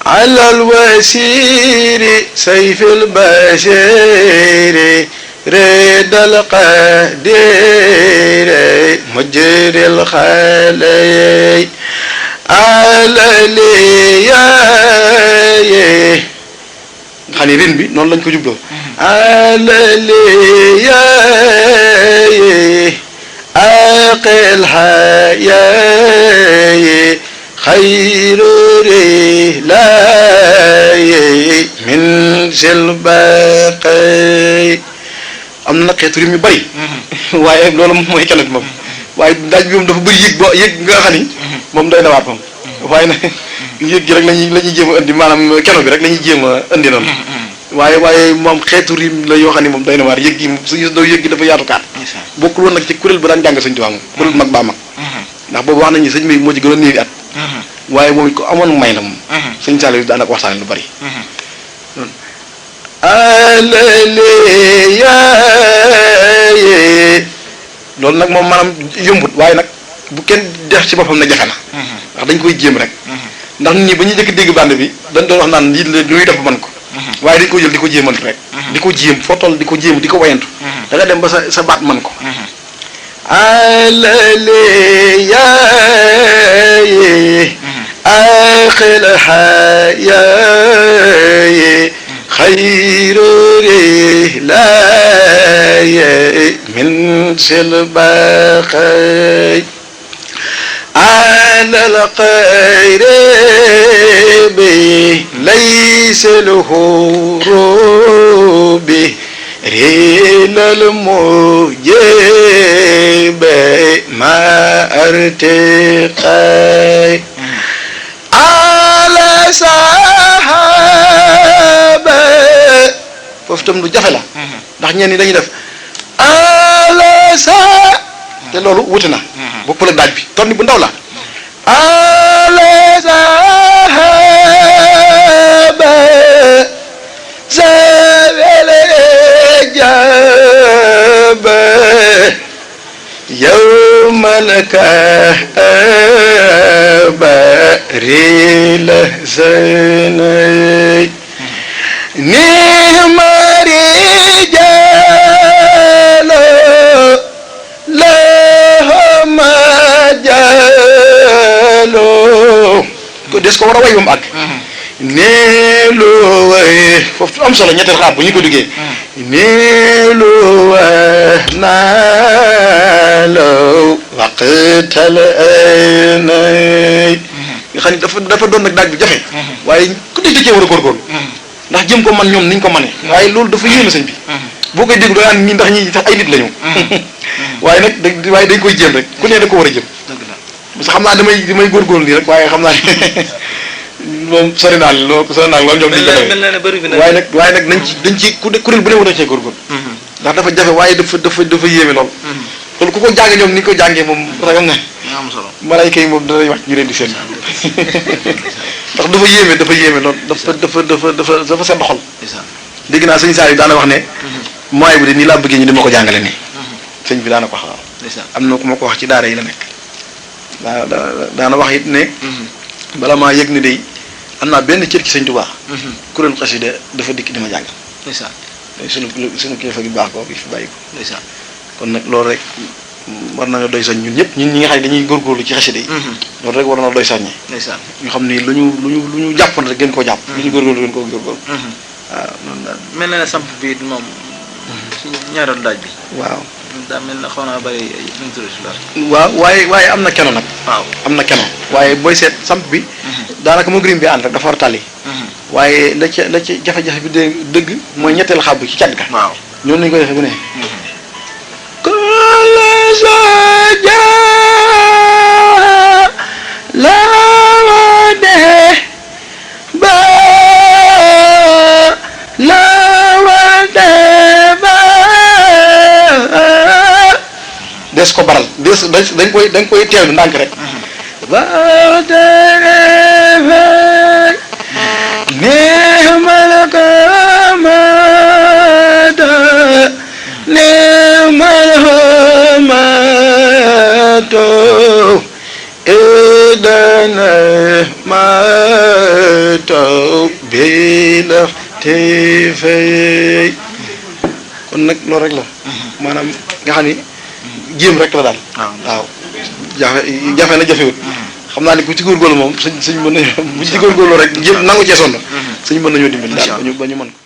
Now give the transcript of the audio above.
على الوسير سيف البشير رد القدير مجري الخلي على لي xam ne ren bi noonu lañ ko jubloo على لي أقل حياي خير رلاي من سلبقي am na xeetu rim yu bari waaye loolu moom mooy kenn moom waaye daaj bi moom dafa bëri yëg boo yëg nga xam ni moom doy na waat moom waaye nag yëg gi rek lañuy jéem a indi maanaam keno bi rek la ñuy jéem a indi noonu waaye moom xeetu rim la yoo xam ne moom doy na waar yëg gi suñu doo yëg gi dafa yaatu kaat bokkul woon nag ci kuréel ba daan jàng Sëñ Tuubaa moom kuréel mag baa mag ndax boobu wax nañu sëñ bi moo ci gën a néewi at waaye moom it ko amoon may la moom sëñ Saliou daanaka waxtaane lu bari loolu nag moom maanaam yombut waaye nag bu kenn def ci boppam ne jafe na ndax dañ koy jéem rek ndax nit ñi ba ñuy jëkk dégg bande bi dañ doon wax naan lii la ñuy def ba mën ko waaye dañ ko jël di ko jéemantu rek di ko jéem foo toll di ko jéem di ko wayantu da nga dem ba sa baat mën ko آخر حياي خير رلاي من سلبقي على القريب ليس له روبي ريل المجيب ما ارتقي على صحابة foofu itam lu jafe la ndax ñenn ñi dañuy def ala sa te loolu wuti na bokkul ak daaj bi ton bu ndaw la ala sahaba zawele jaba yawmal kahaba ril zanay نعم رجال لهم جال ko des ko war a way moom àgg neelu way foofu am solo ñetteel xaar bu ñu ko duggee neelu naalo waqtal anay nga xam ne dafa doon nag daaj bu jafe waaye ku nekk da cee war a góorgóorlu ndax jëm ko man ñoom niñ ko mane waaye loolu dafa yéeme sëñ bi boo koy déglu da naan ñi ndax ñi sax ay nit la ñu waaye nag waaye dañ koy jéem rek ku ne da ko war a jëm parce que xam naa damay góorgóorlu nii rek waaye xam naa ne moom sori naa loolu ñoom dañ ko waaye nag dañ ci kuréel bu ne war a cee góorgóorlu ndax dafa jafe waaye dafa yéeme lool loolu ku ko jànge ñoom ni ñu ko jàngee moom ragal na malayka yi moom danañ wax ñu leen di seen ndax dafa yéeme lool dafa sedd xol dégg naa sëñ Saliou daana wax ne mooy bu de nii laa bëggee ñu di ma ko jàngale nii sëñ bi daana ko wax am na ku ma ko wax ci daara yi la nekk daana wax it ne bala maa yëg ni day am naa benn cër ci sëñ Tuubaa kuréel xasida dafa dikk di ma jàngal sunu kilifa gi baax ko bi fi bàyyi ko kon nag loolu rek war na doy soñ ñun ñëpp ñun ñi nga xam ne dañuy góorgóorlu ci xasida yi loolu rek war na doy soññe ñu xam ni lu ñu jàppoon rek gën koo jàpp lu ñu góorgóorlu gën koo góorgóorlu waaw noonu daal mel na ne samp bi moom suñu ñaareelu daaj bi waaw daa mel na xaw naa bëri ay waaw waaye am na keno nag waaw am na keno waaye booy seet samp bi daanaka moo grim bi ànd rek dafa war a tàlli waaye la ci jafe-jafe bi dëgg mooy ñetteel xab bi ci cat ga waaw ñoonu lañu koy defee bu ne des ko baral dañ koy teewlu ndànk rek idana ma taw bi la te fay kon nag loolu rek la maanaam nga xam ni jéem rek la daal waaw jafe na jafewut xam naa ni ku ci góorgóorlu moom suñ mën nañu bu ci góorgóorlu rek jéem nangu cee sonn suñ mën nañoo dimbali daal ba ñu mën ko